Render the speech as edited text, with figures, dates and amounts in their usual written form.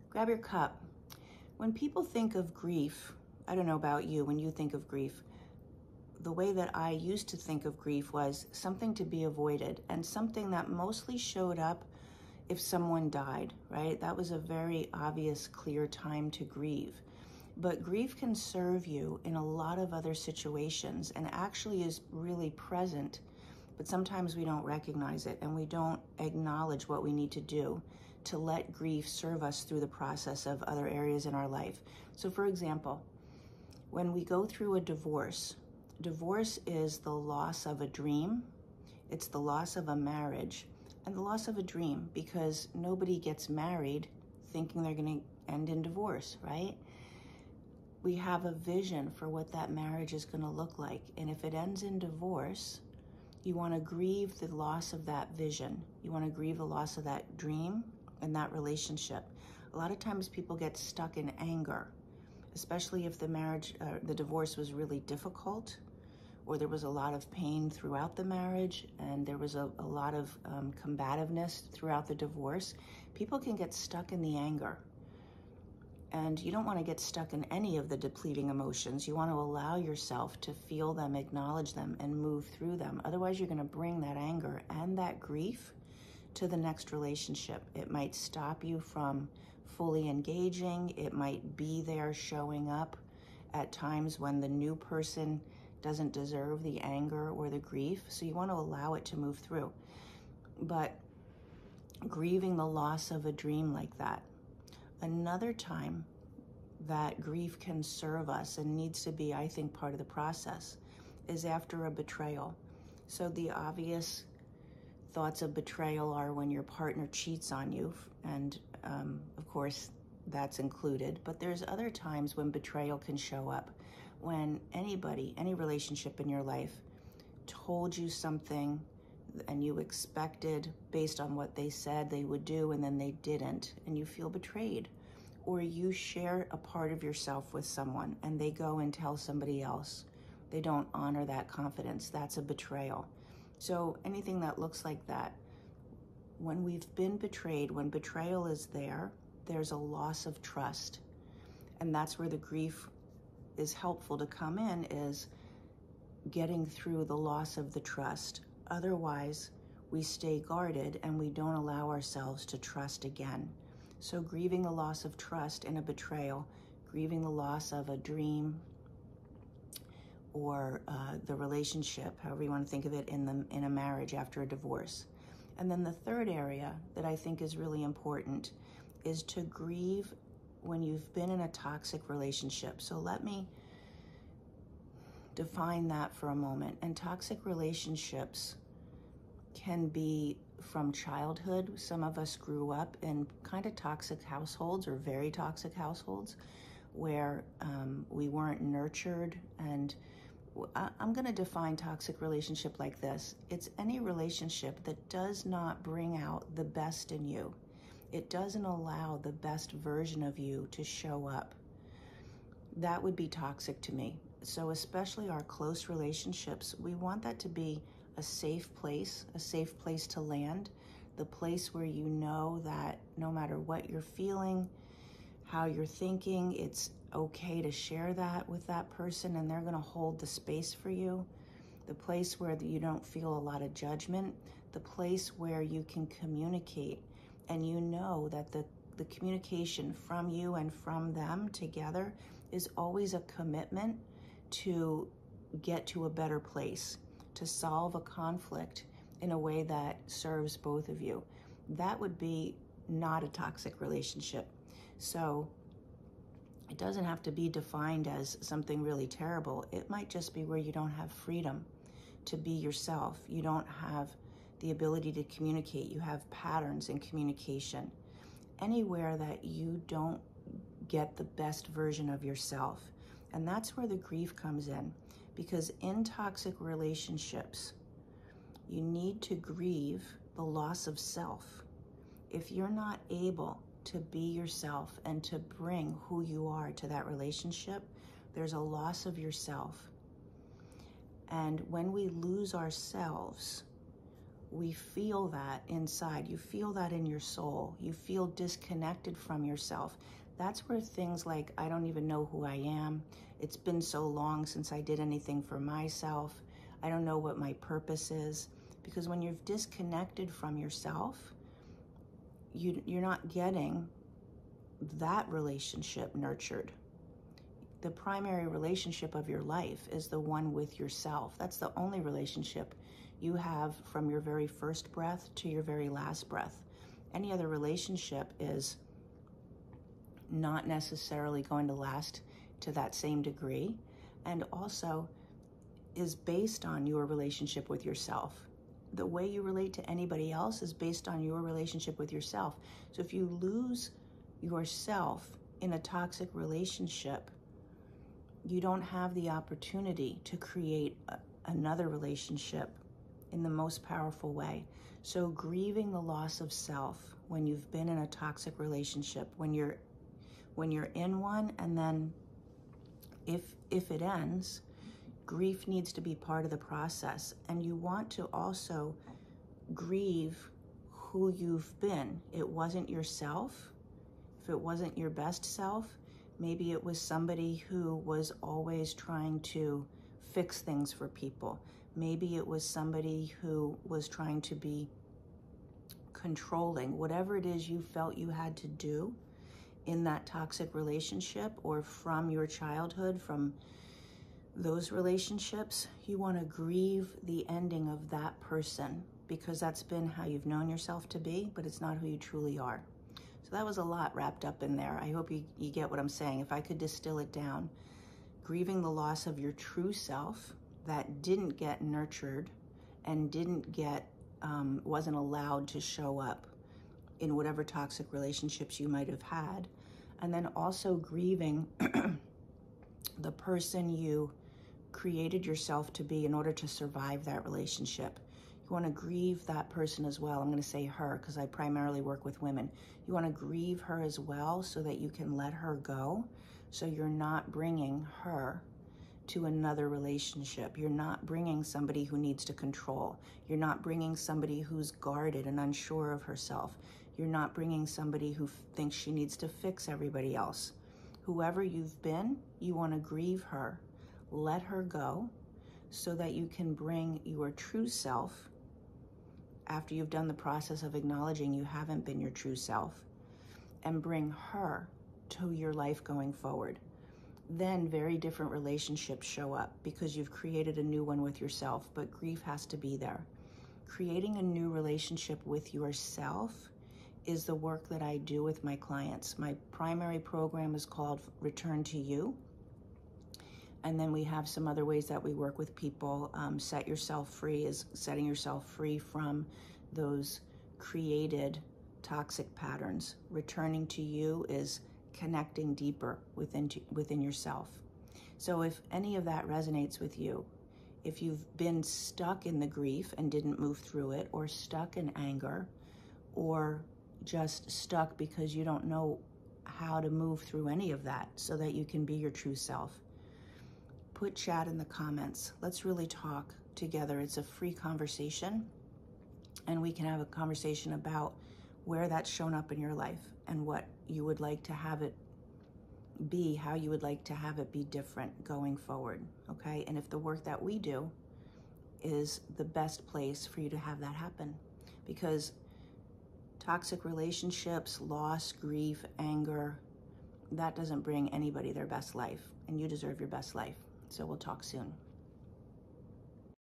Grab your cup. When people think of grief, I don't know about you, when you think of grief, the way that I used to think of grief was something to be avoided and something that mostly showed up if someone died, right? That was a very obvious, clear time to grieve. But grief can serve you in a lot of other situations and actually is really present, but sometimes we don't recognize it and we don't acknowledge what we need to do to let grief serve us through the process of other areas in our life. So for example, when we go through a divorce, divorce is the loss of a dream, it's the loss of a marriage, and the loss of a dream, because nobody gets married thinking they're going to end in divorce, right? We have a vision for what that marriage is going to look like, and if it ends in divorce, you want to grieve the loss of that vision. You want to grieve the loss of that dream and that relationship. A lot of times people get stuck in anger, especially if the divorce was really difficult, or there was a lot of pain throughout the marriage and there was a lot of combativeness throughout the divorce. People can get stuck in the anger. And you don't want to get stuck in any of the depleting emotions. You want to allow yourself to feel them, acknowledge them, and move through them. Otherwise, you're going to bring that anger and that grief to the next relationship. It might stop you from fully engaging. It might be there showing up at times when the new person doesn't deserve the anger or the grief. So you want to allow it to move through. But grieving the loss of a dream like that. Another time that grief can serve us and needs to be, I think, part of the process is after a betrayal. So the obvious thoughts of betrayal are when your partner cheats on you, and of course that's included, but there's other times when betrayal can show up, when anybody, any relationship in your life told you something and you expected based on what they said they would do and then they didn't, and you feel betrayed. Or you share a part of yourself with someone and they go and tell somebody else. They don't honor that confidence. That's a betrayal. So anything that looks like that, when we've been betrayed, when betrayal is there, there's a loss of trust. And that's where the grief is helpful to come in, is getting through the loss of the trust. Otherwise, we stay guarded and we don't allow ourselves to trust again. So grieving the loss of trust in a betrayal, grieving the loss of a dream or the relationship, however you want to think of it, in a marriage after a divorce. And then the third area that I think is really important is to grieve when you've been in a toxic relationship. So let me define that for a moment. And toxic relationships can be from childhood. Some of us grew up in kind of toxic households or very toxic households where we weren't nurtured. And I'm going to define toxic relationship like this. It's any relationship that does not bring out the best in you. It doesn't allow the best version of you to show up. That would be toxic to me. So especially our close relationships, we want that to be a safe place to land, the place where you know that no matter what you're feeling, how you're thinking, it's okay to share that with that person and they're going to hold the space for you, the place where you don't feel a lot of judgment, the place where you can communicate and you know that the communication from you and from them together is always a commitment to get to a better place, to solve a conflict in a way that serves both of you. That would be not a toxic relationship. So it doesn't have to be defined as something really terrible. It might just be where you don't have freedom to be yourself. You don't have the ability to communicate. You have patterns in communication. Anywhere that you don't get the best version of yourself. And that's where the grief comes in. Because in toxic relationships, you need to grieve the loss of self. If you're not able to be yourself and to bring who you are to that relationship, there's a loss of yourself. And when we lose ourselves, we feel that inside. You feel that in your soul. You feel disconnected from yourself. That's where things like, I don't even know who I am. It's been so long since I did anything for myself. I don't know what my purpose is. Because when you've disconnected from yourself, you're not getting that relationship nurtured. The primary relationship of your life is the one with yourself. That's the only relationship you have from your very first breath to your very last breath. Any other relationship is not necessarily going to last to that same degree, and also is based on your relationship with yourself. The way you relate to anybody else is based on your relationship with yourself. So if you lose yourself in a toxic relationship, you don't have the opportunity to create another relationship in the most powerful way. So grieving the loss of self when you've been in a toxic relationship, when you're in one, and then if it ends, grief needs to be part of the process. And you want to also grieve who you've been. It wasn't yourself. If it wasn't your best self, maybe it was somebody who was always trying to fix things for people. Maybe it was somebody who was trying to be controlling. Whatever it is you felt you had to do in that toxic relationship, or from your childhood, from those relationships, you want to grieve the ending of that person, because that's been how you've known yourself to be, but it's not who you truly are. So that was a lot wrapped up in there. I hope you get what I'm saying. If I could distill it down, grieving the loss of your true self that didn't get nurtured and didn't get, wasn't allowed to show up in whatever toxic relationships you might have had. And then also grieving the person you created yourself to be in order to survive that relationship. You want to grieve that person as well. I'm going to say her because I primarily work with women. You want to grieve her as well so that you can let her go, so you're not bringing her to another relationship. You're not bringing somebody who needs to control. You're not bringing somebody who's guarded and unsure of herself. You're not bringing somebody who thinks she needs to fix everybody else. Whoever you've been, you want to grieve her, let her go, so that you can bring your true self, after you've done the process of acknowledging you haven't been your true self, and bring her to your life going forward. Then very different relationships show up because you've created a new one with yourself, but grief has to be there. Creating a new relationship with yourself is the work that I do with my clients. My primary program is called Return to You. And then we have some other ways that we work with people. Set Yourself Free is setting yourself free from those created toxic patterns. Returning to You is connecting deeper within yourself. So if any of that resonates with you, if you've been stuck in the grief and didn't move through it, or stuck in anger, or just stuck because you don't know how to move through any of that so that you can be your true self, put chat in the comments. Let's really talk together. It's a free conversation, and we can have a conversation about where that's shown up in your life and what you would like to have it be, how you would like to have it be different going forward, okay? And if the work that we do is the best place for you to have that happen. Because toxic relationships, loss, grief, anger, that doesn't bring anybody their best life, and you deserve your best life. So we'll talk soon.